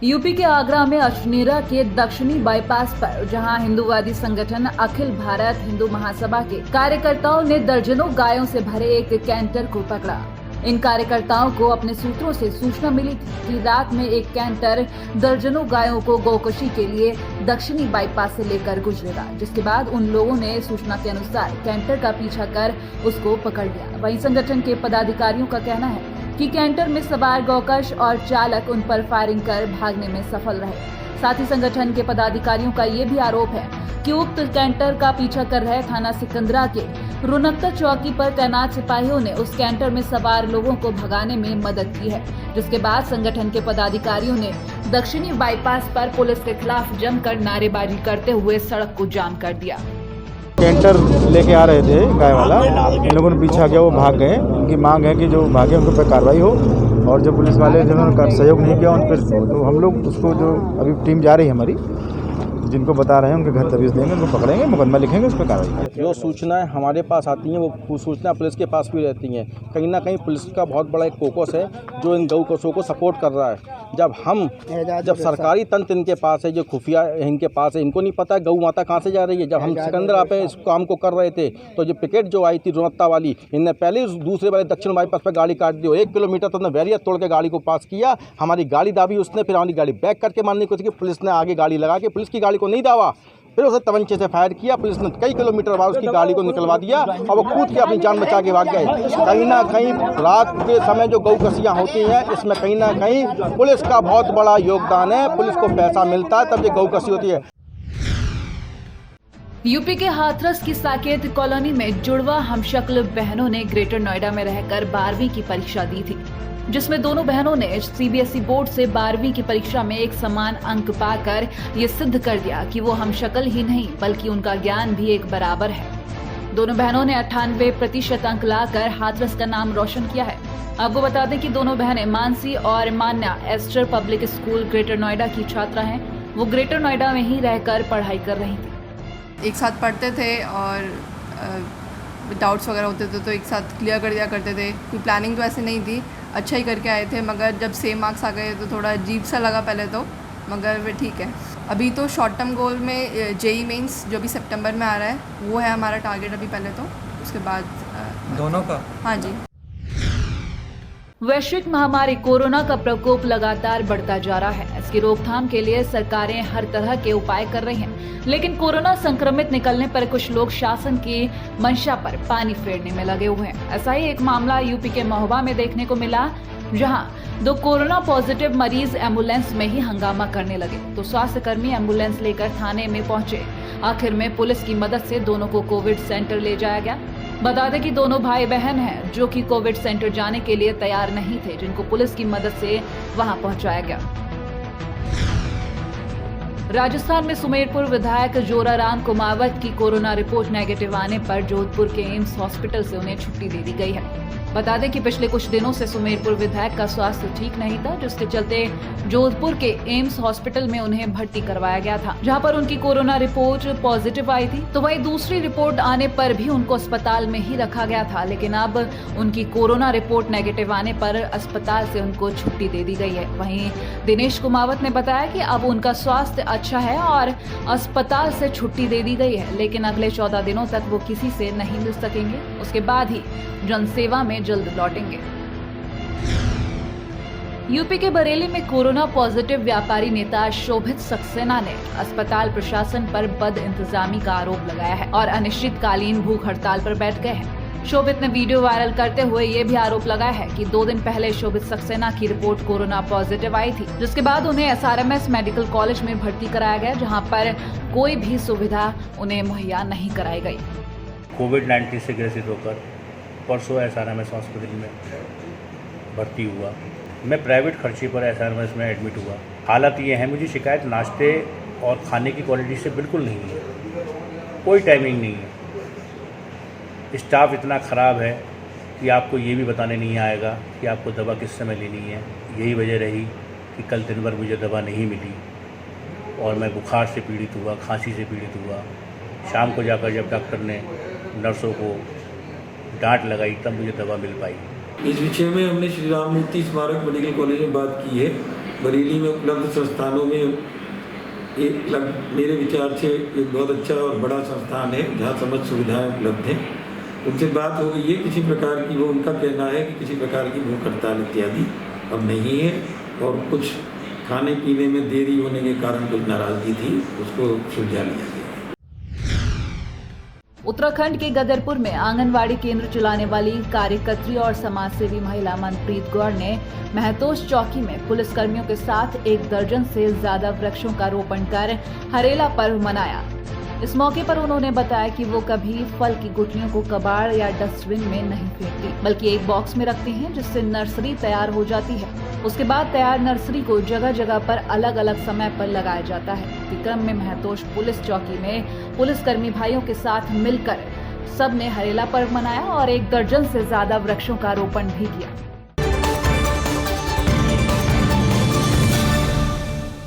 UP के आगरा में अजनेरा के दक्षिणी बाईपास पर जहां हिंदूवादी संगठन अखिल भारत हिंदू महासभा के कार्यकर्ताओं ने दर्जनों गायों से भरे एक कैंटर को पकड़ा। इन कार्यकर्ताओं को अपने सूत्रों से सूचना मिली थी कि रात में एक कैंटर दर्जनों गायों को गौकशी के लिए दक्षिणी बाईपास से लेकर गुजरेगा, जिसके बाद उन लोगों ने सूचना के अनुसार कैंटर का पीछा कर उसको पकड़ लिया। वहीं संगठन के पदाधिकारियों का कहना है कि कैंटर में सवार गौकश और चालक उन पर फायरिंग कर भागने में सफल रहे। साथ ही संगठन के पदाधिकारियों का ये भी आरोप है कि उक्त कैंटर का पीछा कर रहे थाना सिकंदरा के रुनक्ता चौकी पर तैनात सिपाहियों ने उस कैंटर में सवार लोगों को भगाने में मदद की है, जिसके बाद संगठन के पदाधिकारियों ने दक्षिणी बाईपास पर पुलिस के खिलाफ जमकर नारेबाजी करते हुए सड़क को जाम कर दिया। कैंटर लेके आ रहे थे गाय वाला, इन लोगों ने पीछा किया, वो भाग गए। उनकी मांग है कि जो भागे उनके पर कार्रवाई हो, और जो पुलिस वाले जिन्होंने सहयोग नहीं किया उन पर तो हम लोग उसको, जो अभी टीम जा रही है हमारी, जिनको बता रहे हैं उनके घर तबीयत देंगे, उनको पकड़ेंगे, मुकदमा लिखेंगे, उस पर कार्रवाई। जो सूचनाएं हमारे पास आती हैं वो सूचना पुलिस के पास भी रहती हैं। कहीं ना कहीं पुलिस का बहुत बड़ा एक फोकस है जो इन गौ कशों को सपोर्ट कर रहा है। जब सरकारी तंत्र इनके पास है, जो खुफिया इनके पास है, इनको नहीं पता है गौ माता कहाँ से जा रही है। जब हम सिकंदरा पे इस काम को कर रहे थे तो जो पिकेट जो आई थी रुनक्ता वाली, इनने पहले दूसरे वाले दक्षिण बाईपास पर गाड़ी काट दी। 1 किलोमीटर तो उन्होंने बैरियर तोड़ के गाड़ी को पास किया, हमारी गाड़ी दाबी उसने, फिर हमारी गाड़ी बैक करके मारने की कोशिश की। पुलिस ने आगे गाड़ी लगा के पुलिस की गाड़ी को नहीं दावा, फिर उसे तवंचे से फायर किया। पुलिस ने कई किलोमीटर बाद उसकी गाड़ी को निकलवा दिया और वो कूद के अपनी जान बचा के भाग गए। कहीं ना कहीं रात के समय जो गौकशियाँ होती हैं, इसमें कहीं ना कहीं पुलिस का बहुत बड़ा योगदान है। पुलिस को पैसा मिलता है तब ये गौकशी होती है। यूपी के हाथरस की साकेत कॉलोनी में जुड़वा हमशक्ल बहनों ने ग्रेटर नोएडा में रहकर 12वीं की परीक्षा दी थी, जिसमें दोनों बहनों ने सीबीएसई बोर्ड से 12वीं की परीक्षा में एक समान अंक पाकर ये सिद्ध कर दिया कि वो हमशक्ल ही नहीं बल्कि उनका ज्ञान भी एक बराबर है। दोनों बहनों ने 98% अंक लाकर हाथरस का नाम रोशन किया है। आपको बता दें कि दोनों बहनें मानसी और Manya Aster public school Greater Noida की छात्रा हैं। वो ग्रेटर नोएडा में ही रहकर पढ़ाई कर रही थी। एक साथ पढ़ते थे और डाउट्स वगैरह होते थे तो एक साथ क्लियर कर दिया करते थे। कोई प्लानिंग तो ऐसे नहीं थी, अच्छा ही करके आए थे, मगर जब सेम मार्क्स आ गए तो थोड़ा अजीब सा लगा पहले तो, मगर वे ठीक है। अभी तो शॉर्ट टर्म गोल में जेई मेंस जो भी सितंबर में आ रहा है वो है हमारा टारगेट अभी पहले तो, उसके बाद दोनों का। हाँ जी। वैश्विक महामारी कोरोना का प्रकोप लगातार बढ़ता जा रहा है। इसकी रोकथाम के लिए सरकारें हर तरह के उपाय कर रही हैं, लेकिन कोरोना संक्रमित निकलने पर कुछ लोग शासन की मंशा पर पानी फेरने में लगे हुए हैं। ऐसा ही एक मामला यूपी के महोबा में देखने को मिला, जहां 2 कोरोना पॉजिटिव मरीज एम्बुलेंस में ही हंगामा करने लगे तो स्वास्थ्य कर्मी एम्बुलेंस लेकर थाने में पहुंचे। आखिर में पुलिस की मदद से दोनों को कोविड सेंटर ले जाया गया। बता दें कि दोनों भाई बहन हैं जो कि कोविड सेंटर जाने के लिए तैयार नहीं थे, जिनको पुलिस की मदद से वहां पहुंचाया गया। राजस्थान में सुमेरपुर विधायक जोराराम कुमावत की कोरोना रिपोर्ट नेगेटिव आने पर जोधपुर के एम्स हॉस्पिटल से उन्हें छुट्टी दे दी गई है। बता दें कि पिछले कुछ दिनों से सुमेरपुर विधायक का स्वास्थ्य ठीक नहीं था, जिसके चलते जोधपुर के एम्स हॉस्पिटल में उन्हें भर्ती करवाया गया था, जहां पर उनकी कोरोना रिपोर्ट पॉजिटिव आई थी। तो वहीं दूसरी रिपोर्ट आने पर भी उनको अस्पताल में ही रखा गया था, लेकिन अब उनकी कोरोना रिपोर्ट नेगेटिव आने पर अस्पताल से उनको छुट्टी दे दी गई है। वहीं दिनेश कुमावत ने बताया कि अब उनका स्वास्थ्य अच्छा है और अस्पताल से छुट्टी दे दी गई है, लेकिन अगले 14 दिनों तक वो किसी से नहीं मिल सकेंगे। उसके बाद ही जनसेवा में जल्द लौटेंगे। यूपी के बरेली में कोरोना पॉजिटिव व्यापारी नेता शोभित सक्सेना ने अस्पताल प्रशासन पर बद इंतजामी का आरोप लगाया है और अनिश्चितकालीन भूख हड़ताल पर बैठ गए हैं। शोभित ने वीडियो वायरल करते हुए ये भी आरोप लगाया है कि 2 दिन पहले शोभित सक्सेना की रिपोर्ट कोरोना पॉजिटिव आई थी, जिसके बाद उन्हें एसआरएमएस मेडिकल कॉलेज में भर्ती कराया गया, जहां पर कोई भी सुविधा उन्हें मुहैया नहीं कराई गई। कोविड-19 से ग्रसित होकर परसों एसआरएमएस हॉस्पिटल में भर्ती हुआ। मैं प्राइवेट खर्चे पर एसआरएमएस में एडमिट हुआ। हालत ये है, मुझे शिकायत नाश्ते और खाने की क्वालिटी से बिल्कुल नहीं है, कोई टाइमिंग नहीं है। स्टाफ इतना ख़राब है कि आपको ये भी बताने नहीं आएगा कि आपको दवा किस समय लेनी है। यही वजह रही कि कल दिन भर मुझे दवा नहीं मिली और मैं बुखार से पीड़ित हुआ, खांसी से पीड़ित हुआ। शाम को जाकर जब डॉक्टर ने नर्सों को डांट लगाई तब मुझे दवा मिल पाई। इस विषय में हमने श्री राम मूर्ति स्मारक मेडिकल कॉलेज में बात की है बरेली में उपलब्ध संस्थानों में मेरे विचार से एक बहुत अच्छा और बड़ा संस्थान है जहाँ समस्त सुविधाएं उपलब्ध हैं। उनसे बात हो गई है किसी प्रकार की, वो उनका कहना है कि किसी प्रकार की भूख हड़ताल इत्यादि अब नहीं है, और कुछ खाने पीने में देरी होने के कारण कुछ नाराज़गी थी, उसको सुलझा लिया गया। उत्तराखंड के गदरपुर में आंगनवाड़ी केंद्र चलाने वाली कार्यकर्त्री और समाजसेवी महिला मनप्रीत गौड़ ने महतोश चौकी में पुलिसकर्मियों के साथ 1 दर्जन से ज्यादा वृक्षों का रोपण कर हरेला पर्व मनाया। इस मौके पर उन्होंने बताया कि वो कभी फल की गुठलियों को कबाड़ या डस्टबिन में नहीं फेंकती, बल्कि एक बॉक्स में रखती हैं, जिससे नर्सरी तैयार हो जाती है। उसके बाद तैयार नर्सरी को जगह जगह पर अलग अलग समय पर लगाया जाता है। इसी क्रम में महतोश पुलिस चौकी में पुलिसकर्मी भाइयों के साथ मिलकर सबने हरेला पर्व मनाया और 1 दर्जन से ज्यादा वृक्षों का रोपण भी किया।